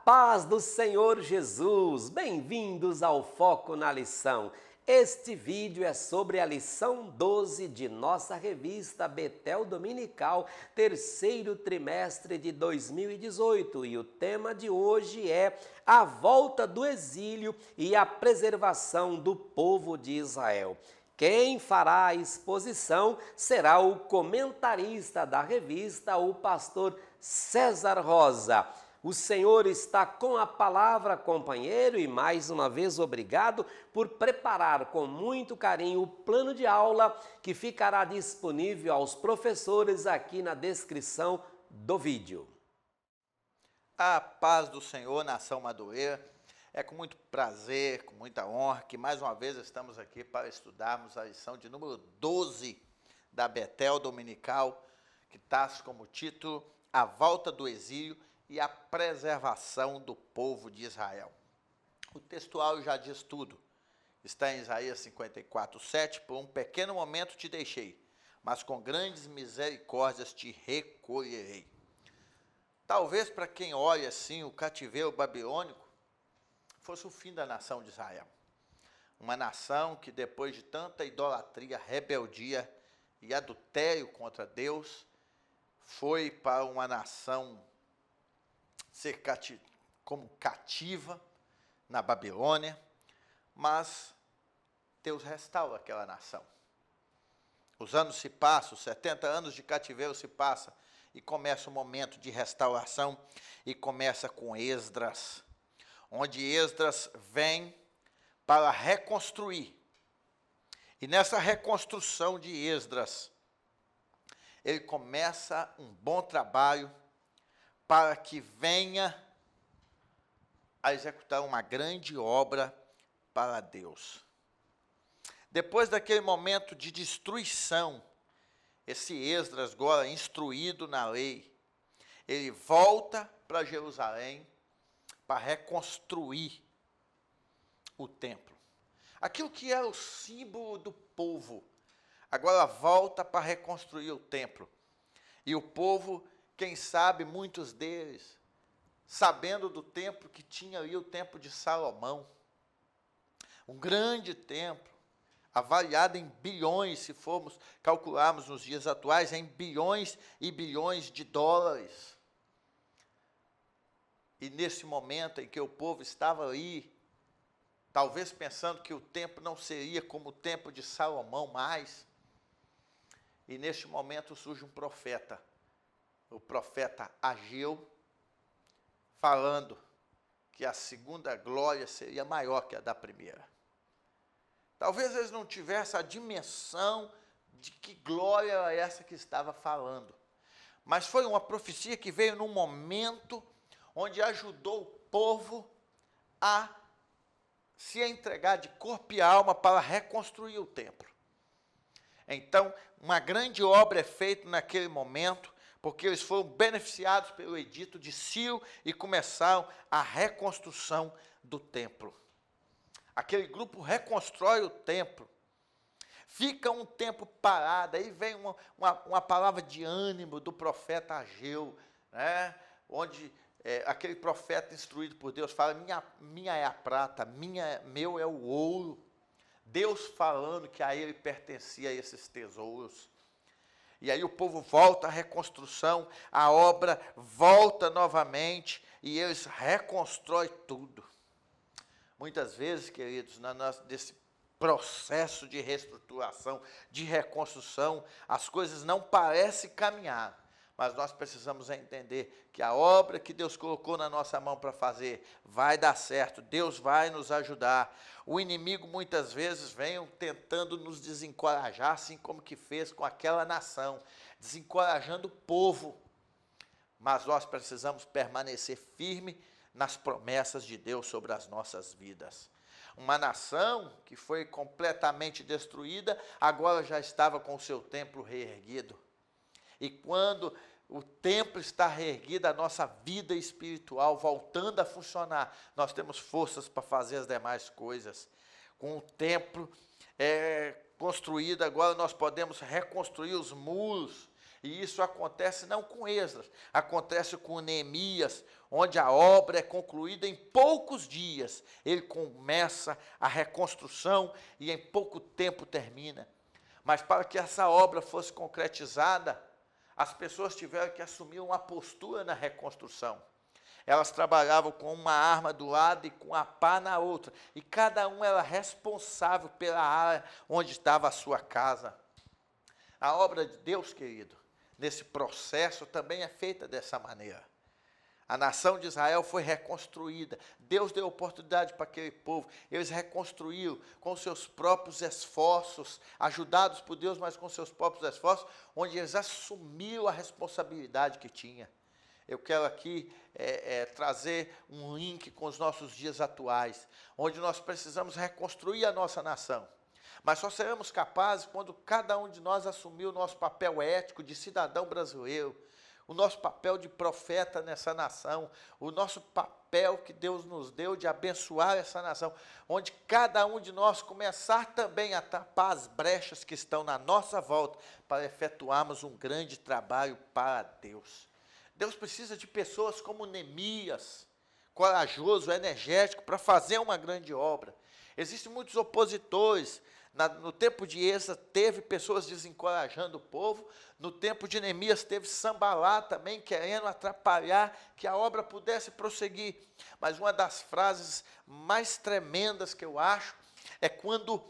paz do Senhor Jesus, bem-vindos ao Foco na Lição. Este vídeo é sobre a lição 12 de nossa revista Betel Dominical, terceiro trimestre de 2018, e o tema de hoje é a volta do exílio e a preservação do povo de Israel. Quem fará a exposição será o comentarista da revista, o pastor César Rosa. O Senhor está com a palavra, companheiro, e mais uma vez obrigado por preparar com muito carinho o plano de aula que ficará disponível aos professores aqui na descrição do vídeo. A paz do Senhor, nação Madureira. É com muito prazer, com muita honra, que mais uma vez estamos aqui para estudarmos a lição de número 12 da Betel Dominical, que traz como título A Volta do Exílio e a Preservação do Povo de Israel. O textual já diz tudo. Está em Isaías 54:7, por um pequeno momento te deixei, mas com grandes misericórdias te recolherei. Talvez para quem olha assim o cativeiro babilônico, fosse o fim da nação de Israel. Uma nação que depois de tanta idolatria, rebeldia e adultério contra Deus, foi para uma nação ser como cativa na Babilônia, mas Deus restaura aquela nação. Os anos se passam, os 70 anos de cativeiro se passam, e começa o momento de restauração, e começa com Esdras, onde Esdras vem para reconstruir. E nessa reconstrução de Esdras, ele começa um bom trabalho para que venha a executar uma grande obra para Deus. Depois daquele momento de destruição, esse Esdras, agora instruído na lei, ele volta para Jerusalém para reconstruir o templo. Aquilo que era o símbolo do povo, agora volta para reconstruir o templo. E o povo, quem sabe, muitos deles, sabendo do templo que tinha ali o templo de Salomão, um grande templo, avaliado em bilhões, se formos calcularmos nos dias atuais, em bilhões e bilhões de dólares. E nesse momento em que o povo estava ali, talvez pensando que o templo não seria como o templo de Salomão mais, e neste momento surge um profeta, o profeta Ageu, falando que a segunda glória seria maior que a da primeira. Talvez eles não tivessem a dimensão de que glória era essa que estava falando, mas foi uma profecia que veio num momento onde ajudou o povo a se entregar de corpo e alma para reconstruir o templo. Então, uma grande obra é feita naquele momento, porque eles foram beneficiados pelo edito de Ciro e começaram a reconstrução do templo. Aquele grupo reconstrói o templo. Fica um tempo parado, aí vem uma palavra de ânimo do profeta Ageu, né? Onde aquele profeta instruído por Deus fala, minha é a prata, meu é o ouro. Deus falando que a ele pertencia esses tesouros. E aí o povo volta à reconstrução, a obra volta novamente e eles reconstroem tudo. Muitas vezes, queridos, desse processo de reestruturação, de reconstrução, as coisas não parecem caminhar, mas nós precisamos entender que a obra que Deus colocou na nossa mão para fazer vai dar certo, Deus vai nos ajudar. O inimigo muitas vezes vem tentando nos desencorajar, assim como que fez com aquela nação, desencorajando o povo. Mas nós precisamos permanecer firme nas promessas de Deus sobre as nossas vidas. Uma nação que foi completamente destruída, agora já estava com o seu templo reerguido. E quando o templo está reerguido, a nossa vida espiritual voltando a funcionar, nós temos forças para fazer as demais coisas. Com o templo construído, agora nós podemos reconstruir os muros E isso acontece não com Esdras, acontece com Neemias, onde a obra é concluída em poucos dias. Ele começa a reconstrução e em pouco tempo termina. Mas para que essa obra fosse concretizada, as pessoas tiveram que assumir uma postura na reconstrução. Elas trabalhavam com uma arma do lado e com a pá na outra. E cada um era responsável pela área onde estava a sua casa. A obra de Deus, querido, nesse processo também é feita dessa maneira. A nação de Israel foi reconstruída. Deus deu oportunidade para aquele povo. Eles reconstruíram com seus próprios esforços, ajudados por Deus, mas com seus próprios esforços, onde eles assumiram a responsabilidade que tinha. Eu quero aqui trazer um link com os nossos dias atuais, onde nós precisamos reconstruir a nossa nação. Mas só seremos capazes quando cada um de nós assumir o nosso papel ético de cidadão brasileiro, o nosso papel de profeta nessa nação, o nosso papel que Deus nos deu de abençoar essa nação, onde cada um de nós começar também a tapar as brechas que estão na nossa volta para efetuarmos um grande trabalho para Deus. Deus precisa de pessoas como Neemias, corajoso, energético, para fazer uma grande obra. Existem muitos opositores. No tempo de Esdras, teve pessoas desencorajando o povo. No tempo de Neemias, teve Sambalá também, querendo atrapalhar que a obra pudesse prosseguir. Mas uma das frases mais tremendas que eu acho é quando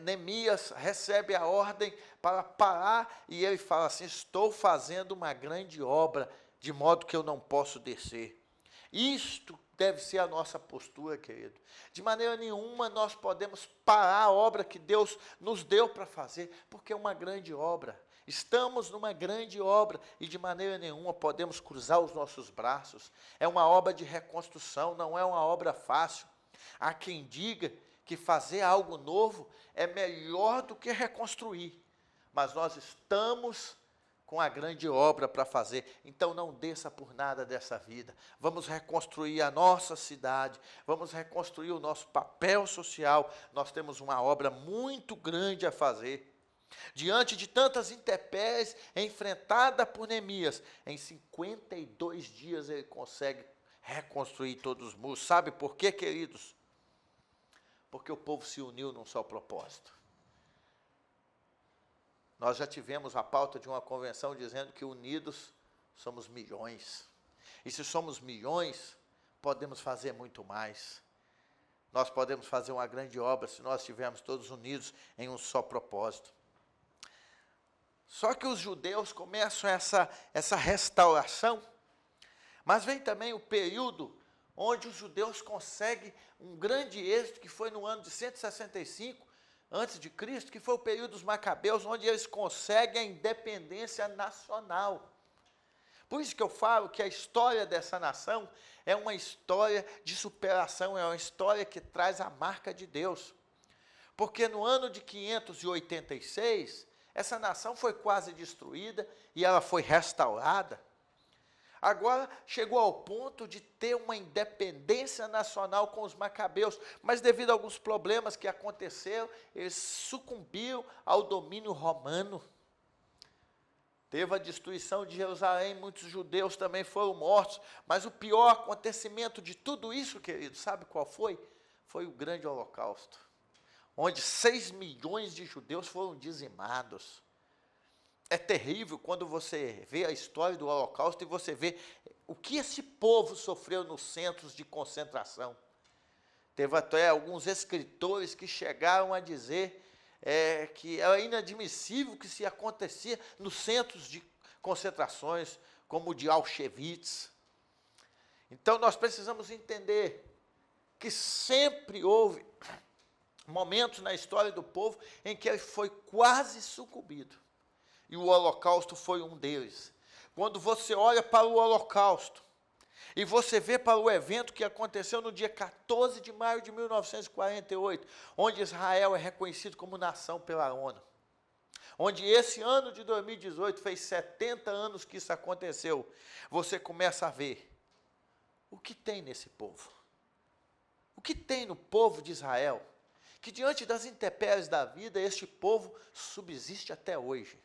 Neemias recebe a ordem para parar e ele fala assim: estou fazendo uma grande obra, de modo que eu não posso descer. Isto deve ser a nossa postura, querido. De maneira nenhuma nós podemos parar a obra que Deus nos deu para fazer, porque é uma grande obra. Estamos numa grande obra e de maneira nenhuma podemos cruzar os nossos braços. É uma obra de reconstrução, não é uma obra fácil. Há quem diga que fazer algo novo é melhor do que reconstruir. Mas nós estamos com a grande obra para fazer, então não desça por nada dessa vida. Vamos reconstruir a nossa cidade, vamos reconstruir o nosso papel social. Nós temos uma obra muito grande a fazer. Diante de tantas intempéries enfrentada por Neemias, em 52 dias ele consegue reconstruir todos os muros. Sabe por quê, queridos? Porque o povo se uniu num só propósito. Nós já tivemos a pauta de uma convenção dizendo que unidos somos milhões. E se somos milhões, podemos fazer muito mais. Nós podemos fazer uma grande obra se nós estivermos todos unidos em um só propósito. Só que os judeus começam essa restauração, mas vem também o período onde os judeus conseguem um grande êxito, que foi no ano de 165, antes de Cristo, que foi o período dos Macabeus, onde eles conseguem a independência nacional. Por isso que eu falo que a história dessa nação é uma história de superação, é uma história que traz a marca de Deus. Porque no ano de 586, essa nação foi quase destruída e ela foi restaurada. Agora chegou ao ponto de ter uma independência nacional com os macabeus, mas devido a alguns problemas que aconteceram, eles sucumbiram ao domínio romano. Teve a destruição de Jerusalém, muitos judeus também foram mortos, mas o pior acontecimento de tudo isso, querido, sabe qual foi? Foi o grande holocausto, onde 6 milhões de judeus foram dizimados. É terrível quando você vê a história do Holocausto e você vê o que esse povo sofreu nos centros de concentração. Teve até alguns escritores que chegaram a dizer que era inadmissível que se acontecia nos centros de concentrações, como o de Auschwitz. Então nós precisamos entender que sempre houve momentos na história do povo em que ele foi quase sucumbido. E o Holocausto foi um deles. Quando você olha para o Holocausto e você vê para o evento que aconteceu no dia 14 de maio de 1948, onde Israel é reconhecido como nação pela ONU, onde esse ano de 2018 fez 70 anos que isso aconteceu, você começa a ver o que tem nesse povo. O que tem no povo de Israel, que diante das intempéries da vida, este povo subsiste até hoje.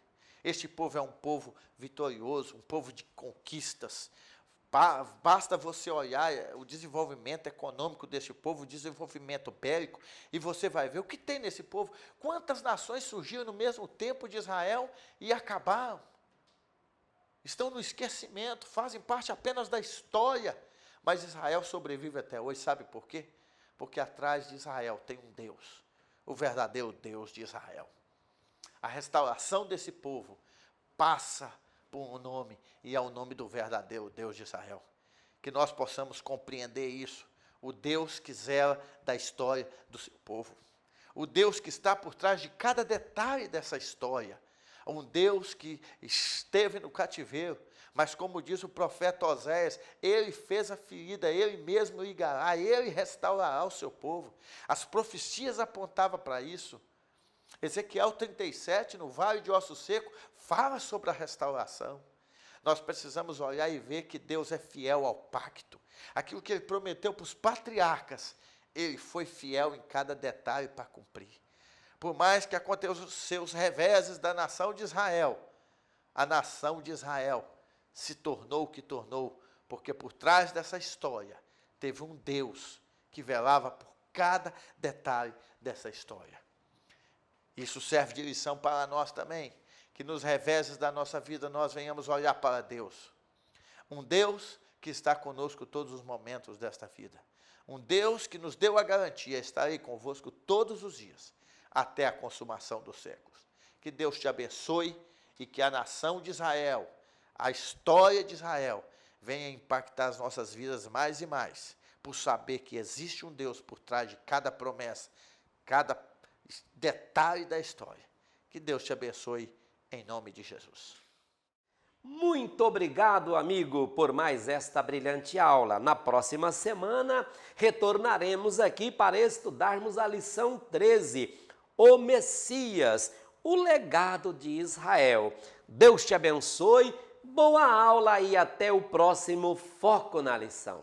Este povo é um povo vitorioso, um povo de conquistas. Basta você olhar o desenvolvimento econômico desse povo, o desenvolvimento bélico, e você vai ver o que tem nesse povo. Quantas nações surgiram no mesmo tempo de Israel e acabaram? Estão no esquecimento, fazem parte apenas da história. Mas Israel sobrevive até hoje, sabe por quê? Porque atrás de Israel tem um Deus, o verdadeiro Deus de Israel. A restauração desse povo passa por um nome, e é o nome do verdadeiro Deus de Israel. Que nós possamos compreender isso, o Deus que zela da história do seu povo. O Deus que está por trás de cada detalhe dessa história. Um Deus que esteve no cativeiro, mas como diz o profeta Oséias, ele fez a ferida, ele mesmo ligará, ele restaurará o seu povo. As profecias apontavam para isso. Ezequiel 37, no Vale de Ossos Secos, fala sobre a restauração. Nós precisamos olhar e ver que Deus é fiel ao pacto. Aquilo que ele prometeu para os patriarcas, ele foi fiel em cada detalhe para cumprir. Por mais que aconteçam os seus reveses da nação de Israel, a nação de Israel se tornou o que tornou, porque por trás dessa história teve um Deus que velava por cada detalhe dessa história. Isso serve de lição para nós também, que nos reveses da nossa vida nós venhamos olhar para Deus. Um Deus que está conosco todos os momentos desta vida. Um Deus que nos deu a garantia, estarei convosco todos os dias, até a consumação dos séculos. Que Deus te abençoe e que a nação de Israel, a história de Israel, venha impactar as nossas vidas mais e mais, por saber que existe um Deus por trás de cada promessa, cada detalhe da história. Que Deus te abençoe em nome de Jesus. Muito obrigado, amigo, por mais esta brilhante aula. Na próxima semana, retornaremos aqui para estudarmos a lição 13, o Messias, o legado de Israel. Deus te abençoe, boa aula e até o próximo Foco na Lição.